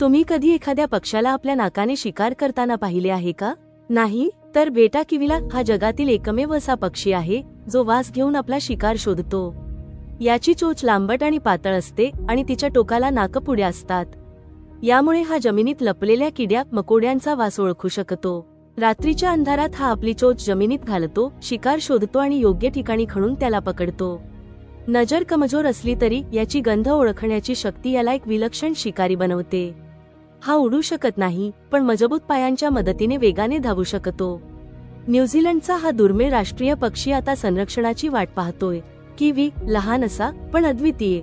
तुम्ही कधी एखाद्या पक्ष्याला आपल्या नाकाने शिकार करताना पाहिले आहे का? नाही तर बेटा किविला हा जगातील एकमेव असा पक्षी आहे जो वास घेऊन आपला शिकार शोधतो. याची चोच लांबट आणि पातळ असते आणि तिच्या टोकाला नाकपुड्या असतात. यामुळे हा जमिनीत लपलेल्या किड्या मकोड्यांचा वास ओळखू शकतो. रात्रीच्या अंधारात हा आपली चोच जमिनीत घालतो, शिकार शोधतो आणि योग्य ठिकाणी खणून त्याला पकडतो. नजर कमजोर असली तरी याची गंध ओळखण्याची शक्ती याला एक विलक्षण शिकारी बनवते. हा उडू शकत नाही, पण मजबूत पायांच्या मदतीने वेगाने धावू शकतो. न्यूझीलंडचा हा दुर्मिळ राष्ट्रीय पक्षी आता संरक्षणाची वाट पाहतोय. किवी लहान असा पण अद्वितीय